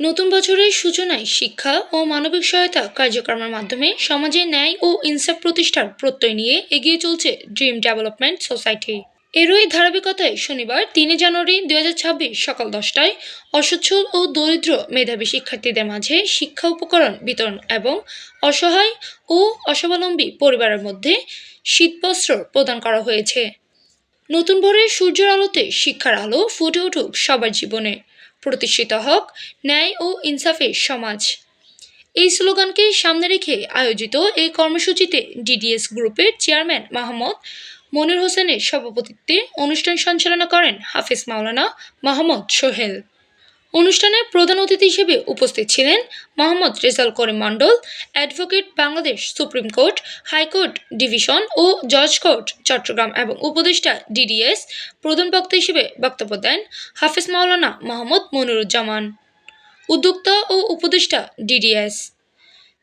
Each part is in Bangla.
নতুন বছরের সূচনায় শিক্ষা ও মানবিক সহায়তা কার্যক্রমের মাধ্যমে সমাজে ন্যায় ও ইনসাফ প্রতিষ্ঠার প্রত্যয় নিয়ে এগিয়ে চলছে ড্রিম ডেভেলপমেন্ট সোসাইটি। এরই ধারাবাহিকতায় শনিবার 3 জানুয়ারি 2026 সকাল 10টায় অসচ্ছল ও দরিদ্র মেধাবী শিক্ষার্থীদের মাঝে শিক্ষা উপকরণ বিতরণ এবং অসহায় ও অস্বাবলম্বী পরিবারের মধ্যে শীতবস্ত্র প্রদান করা হয়েছে। নতুন ভোরের সূর্যের আলোতে শিক্ষার আলো ফুটে উঠুক সবার জীবনে, প্রতিষ্ঠিত হোক ন্যায় ও ইনসাফের সমাজ। এই স্লোগানকে সামনে রেখে আয়োজিত এই কর্মসূচিতে ডিডিএস গ্রুপের চেয়ারম্যান মাহমুদ মনির হোসেনের সভাপতিত্বে অনুষ্ঠান সঞ্চালনা করেন হাফেজ মাওলানা মাহমুদ সোহেল। অনুষ্ঠানে প্রধান অতিথি হিসেবে উপস্থিত ছিলেন Mohammad Rezal Karim Mondal, advocate Bangladesh supreme court, high court division ও জজ কোর্ট চট্টগ্রাম এবং উপদেষ্টা ডিডিএস। প্রধান বক্তা হিসেবে বক্তব্য দেন হাফেজ মাওলানা মাহমুদ মনিরুজ্জামান, উদ্যোক্তা ও উপদেষ্টা ডিডিএস।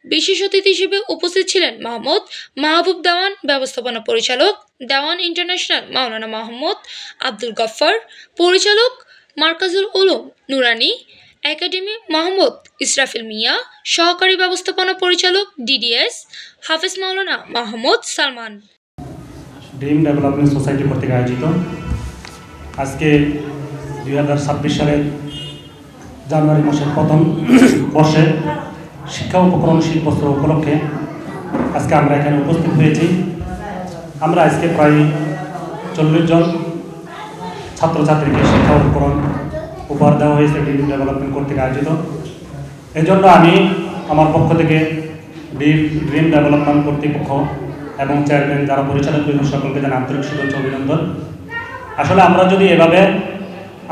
বিশেষ অতিথি হিসেবে উপস্থিত ছিলেন মোহাম্মদ মাহবুব দেওয়ান, ব্যবস্থাপনা পরিচালক দেওয়ান ইন্টারন্যাশনাল মাওলানা মাহমুদ আব্দুল গফফার, পরিচালক মার্কাজুল উলুম নুরানি একাডেমি মোহাম্মদ ইসরাফিল মিয়া, সহকারী ব্যবস্থাপনা পরিচালক DDS Hafez Maulana Mahmud Salman. Dream development society কর্তৃক আয়োজিত আজকে 2026 সালের জানুয়ারি মাসের প্রথম বর্ষে শিক্ষা উপকরণ শীতবস্ত্র উপলক্ষে আজকে আমরা এখানে উপস্থিত হয়েছি। আমরা আজকে প্রায় 40 জন ছাত্রছাত্রীকে শিক্ষা উপকরণ উপহার দেওয়া হয়েছে ড্রিম ডেভেলপমেন্ট কর্তৃক আয়োজিত। এজন্য আমি আমার পক্ষ থেকে ড্রিম ডেভেলপমেন্ট কর্তৃপক্ষ এবং চেয়ারম্যান যারা পরিচালক সকলকে জানাই আন্তরিক শুভেচ্ছা অভিনন্দন। আসলে আমরা যদি এভাবে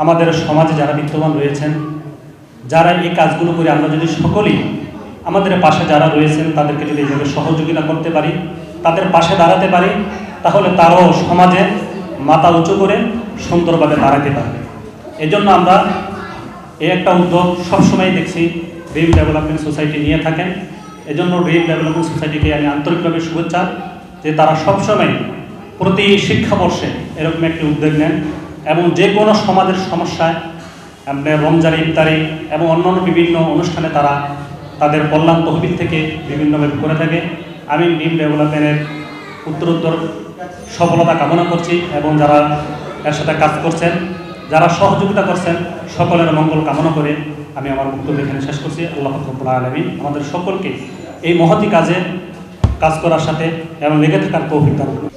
আমাদের সমাজে যারা বিদ্যমান রয়েছেন, যারা এই কাজগুলো করে, আমরা যদি সকলেই আমাদের পাশে যারা রয়েছেন তাদেরকে যদি এইভাবে সহযোগিতা করতে পারি, তাদের পাশে দাঁড়াতে পারি, তাহলে তারাও সমাজে মাথা উঁচু করে সুন্দরভাবে দাঁড়াতে পারবে। এই জন্য আমরা এই একটা উদ্যোগ সবসময় দেখছি ড্রিম ডেভেলপমেন্ট সোসাইটি নিয়ে থাকেন। এজন্য ড্রিম ডেভেলপমেন্ট সোসাইটিকে আমি আন্তরিকভাবে শুভেচ্ছা যে তারা সবসময় প্রতি শিক্ষাবর্ষে এরকম একটি উদ্যোগ নেন এবং যে কোনো সমাজের সমস্যায় রমজান ইফতারি এবং অন্যান্য বিভিন্ন অনুষ্ঠানে তারা তাদের কল্যাণ তহবিল থেকে বিভিন্নভাবে করে থাকে। আমি ড্রিম ডেভেলপমেন্টের উত্তরোত্তর সফলতা কামনা করছি এবং যারা এর সাথে কাজ করছেন, যারা সহযোগিতা করছেন, সকলের মঙ্গল কামনা করে আমি আমার বক্তব্য এখানে শেষ করছি। আল্লাহ রাব্বুল আলামিন আমাদের সকলকে এই মহতি কাজে কাজ করার সাথে এবং লেগে থাকার তৌফিক দান করুন।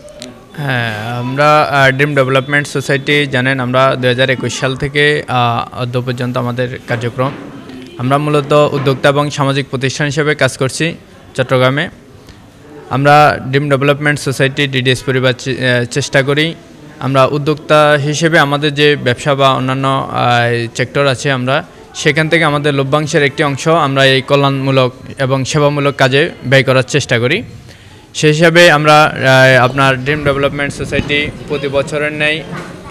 হ্যাঁ, আমরা ড্রিম ডেভেলপমেন্ট সোসাইটি জানেন আমরা 2021 সাল থেকে অদ্য পর্যন্ত আমাদের কার্যক্রম। আমরা মূলত উদ্যোক্তা এবং সামাজিক প্রতিষ্ঠান হিসেবে কাজ করছি চট্টগ্রামে। আমরা ড্রিম ডেভেলপমেন্ট সোসাইটি ডিডিএস পরিবার চেষ্টা করি আমরা উদ্যোক্তা হিসেবে আমাদের যে ব্যবসা বা অন্যান্য সেক্টর আছে, আমরা সেখান থেকে আমাদের লভ্যাংশের একটি অংশ আমরা এই কল্যাণমূলক এবং সেবামূলক কাজে ব্যয় করার চেষ্টা করি। সেই হিসাবে আমরা আপনার ড্রিম ডেভেলপমেন্ট সোসাইটি প্রতি বছরের ন্যায়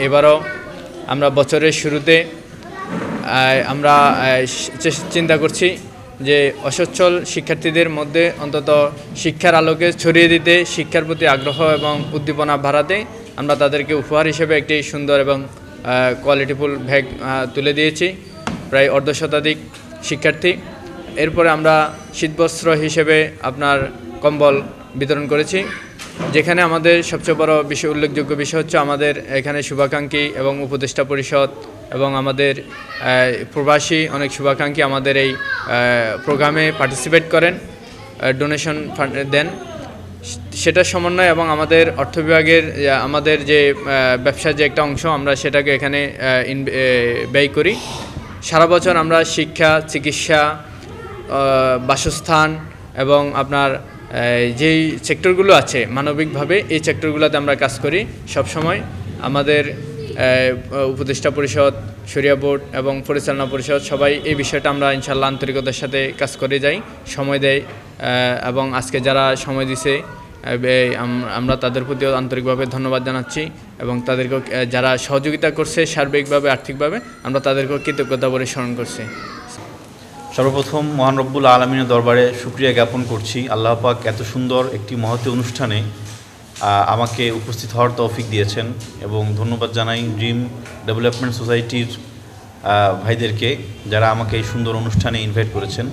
এবারও আমরা বছরের শুরুতে আমরা চিন্তা করছি যে অসচ্ছল শিক্ষার্থীদের মধ্যে অন্তত শিক্ষার আলোকে ছড়িয়ে দিতে, শিক্ষার প্রতি আগ্রহ এবং উদ্দীপনা বাড়াতে আমরা তাদেরকে উপহার হিসেবে একটি সুন্দর এবং কোয়ালিটিফুল ব্যাগ তুলে দিয়েছি প্রায় অর্ধশতাধিক শিক্ষার্থী। এরপরে আমরা শীতবস্ত্র হিসেবে আপনার কম্বল বিতরণ করেছি, যেখানে আমাদের সবচেয়ে বড় উল্লেখযোগ্য বিষয় হচ্ছে আমাদের এখানে শুভাকাঙ্ক্ষী এবং উপদেষ্টা পরিষদ এবং আমাদের প্রবাসী অনেক শুভাকাঙ্ক্ষী আমাদের এই প্রোগ্রামে পার্টিসিপেট করেন, ডোনেশন ফান্ড দেন। সেটার সমন্বয় এবং আমাদের অর্থ বিভাগের আমাদের যে ব্যবসার যে একটা অংশ আমরা সেটাকে এখানে ব্যয় করি। সারা বছর আমরা শিক্ষা, চিকিৎসা, বাসস্থান এবং আপনার যেই সেক্টরগুলো আছে মানবিকভাবে, এই সেক্টরগুলোতে আমরা কাজ করি সবসময়। আমাদের উপদেষ্টা পরিষদ, শরিয়া বোর্ড এবং পরিচালনা পরিষদ সবাই এই বিষয়টা আমরা ইনশাআল্লাহ আন্তরিকতার সাথে কাজ করে যাই, সময় দেয় এবং আজকে যারা সময় দিছে আমরা তাদের প্রতিও আন্তরিকভাবে ধন্যবাদ জানাচ্ছি এবং তাদেরকেও যারা সহযোগিতা করছে সার্বিকভাবে আর্থিকভাবে আমরা তাদেরকেও কৃতজ্ঞতা বলে স্মরণ করছি। সর্বপ্রথম মহান রব্বুল আলমিনের দরবারে শুকরিয়া জ্ঞাপন করছি। আল্লাহ পাক এত সুন্দর একটি মহতী অনুষ্ঠানে আমাকে উপস্থিত হওয়ার তৌফিক দিয়েছেন এবং ধন্যবাদ জানাই ড্রিম ডেভেলপমেন্ট সোসাইটির ভাইদেরকে, যারা আমাকে এই সুন্দর অনুষ্ঠানে ইনভাইট করেছেন।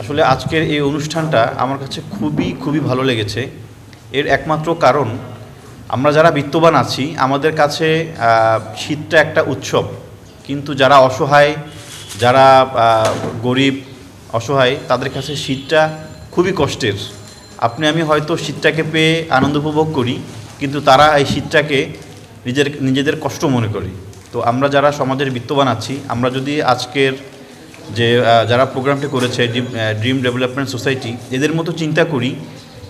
আসলে আজকের এই অনুষ্ঠানটা আমার কাছে খুবই ভালো লেগেছে। এর একমাত্র কারণ, আমরা যারা বিত্তবান আছি আমাদের কাছে শীতটা একটা উৎসব, কিন্তু যারা অসহায়, যারা গরিব অসহায়, তাদের কাছে শীতটা খুবই কষ্টের। আপনি আমি হয়তো শীতটাকে পেয়ে আনন্দ উপভোগ করি, কিন্তু তারা এই শীতটাকে নিজেদের কষ্ট মনে করি। তো আমরা যারা সমাজের বিত্তবান আছি, আমরা যদি আজকের যে যারা প্রোগ্রামটি করেছে ড্রিম ডেভেলপমেন্ট সোসাইটি, এদের মতো চিন্তা করি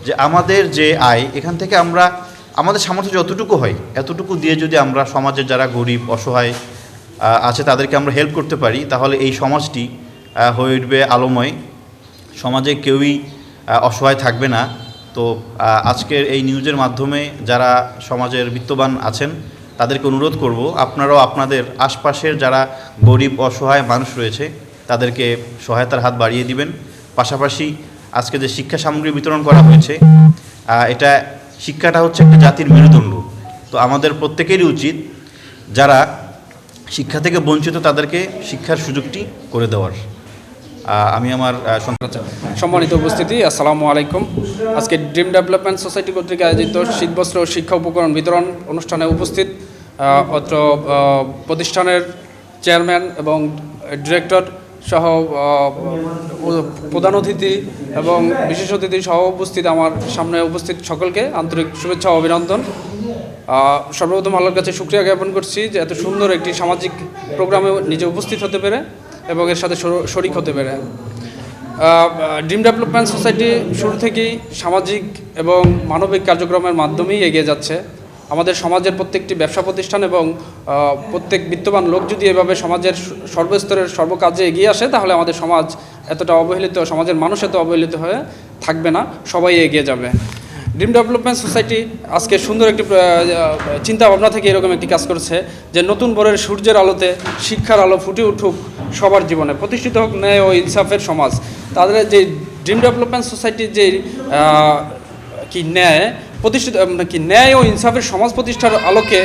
যে আমাদের যে আয়, এখান থেকে আমরা আমাদের সামর্থ্য যতটুকু হয় এতটুকু দিয়ে যদি আমরা সমাজের যারা গরিব অসহায় আছে তাদেরকে আমরা হেল্প করতে পারি, তাহলে এই সমাজটি হয়ে উঠবে আলোময়। সমাজে কেউই অসহায় থাকবে না। তো আজকের এই নিউজের মাধ্যমে যারা সমাজের বিত্তবান আছেন তাদেরকে অনুরোধ করব, আপনারাও আপনাদের আশপাশের যারা গরিব অসহায় মানুষ রয়েছে তাদেরকে সহায়তার হাত বাড়িয়ে দিবেন। পাশাপাশি আজকে যে শিক্ষা সামগ্রী বিতরণ করা হয়েছে, এটা শিক্ষাটা হচ্ছে একটা জাতির মেরুদণ্ড। তো আমাদের প্রত্যেকেরই উচিত যারা শিক্ষা থেকে বঞ্চিত তাদেরকে শিক্ষার সুযোগটি করে দেওয়ার। আমি আমার সম্মানিত উপস্থিতি, আসসালামু আলাইকুম। আজকে ড্রিম ডেভেলপমেন্ট সোসাইটি কর্তৃক আয়োজিত শীতবস্ত্র ও শিক্ষা উপকরণ বিতরণ অনুষ্ঠানে উপস্থিত অত্র প্রতিষ্ঠানের চেয়ারম্যান এবং ডিরেক্টর সহ প্রধান অতিথি এবং বিশেষ অতিথি সহ উপস্থিত আমার সামনে উপস্থিত সকলকে আন্তরিক শুভেচ্ছা ও অভিনন্দন। সর্বপ্রথম আল্লাহর কাছে শুকরিয়া জ্ঞাপন করছি যে এত সুন্দর একটি সামাজিক প্রোগ্রামে নিজে উপস্থিত হতে পেরে এবং এর সাথে শরিক হতে পেরে। ড্রিম ডেভেলপমেন্ট সোসাইটি শুরু থেকেই সামাজিক এবং মানবিক কার্যক্রমের মাধ্যমেই এগিয়ে যাচ্ছে। আমাদের সমাজের প্রত্যেকটি ব্যবসা প্রতিষ্ঠান এবং প্রত্যেক বিত্তবান লোক যদি এভাবে সমাজের সর্বস্তরের সর্বকাজে এগিয়ে আসে, তাহলে আমাদের সমাজ এতটা অবহেলিত, সমাজের মানুষ এত অবহেলিত হয়ে থাকবে না, সবাই এগিয়ে যাবে। ড্রিম ডেভেলপমেন্ট সোসাইটি আজকে সুন্দর একটি চিন্তা ভাবনা থেকে এরকম একটি কাজ করছে যে নতুন ভোরের সূর্যের আলোতে শিক্ষার আলো ফুটে উঠুক সবার জীবনে, প্রতিষ্ঠিত হোক ন্যায় ও ইনসাফের সমাজ। তাদের যে ড্রিম ডেভেলপমেন্ট সোসাইটির যে ন্যায় ও ইনসাফের সমাজ প্রতিষ্ঠার আলোকে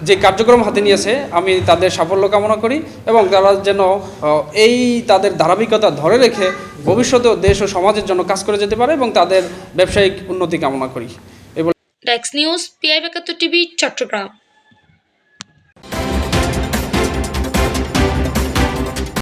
যে কার্যক্রম হাতে নিয়েছে, আমি তাদের সাফল্য কামনা করি এবং তারা যেন এই তাদের ধারাবাহিকতা ধরে রেখে ভবিষ্যতেও দেশ ও সমাজের জন্য কাজ করে যেতে পারে এবং তাদের ব্যবসায়িক উন্নতি কামনা করি। ডেক্স নিউজ, PI ৭২ টিভি, চট্টগ্রাম।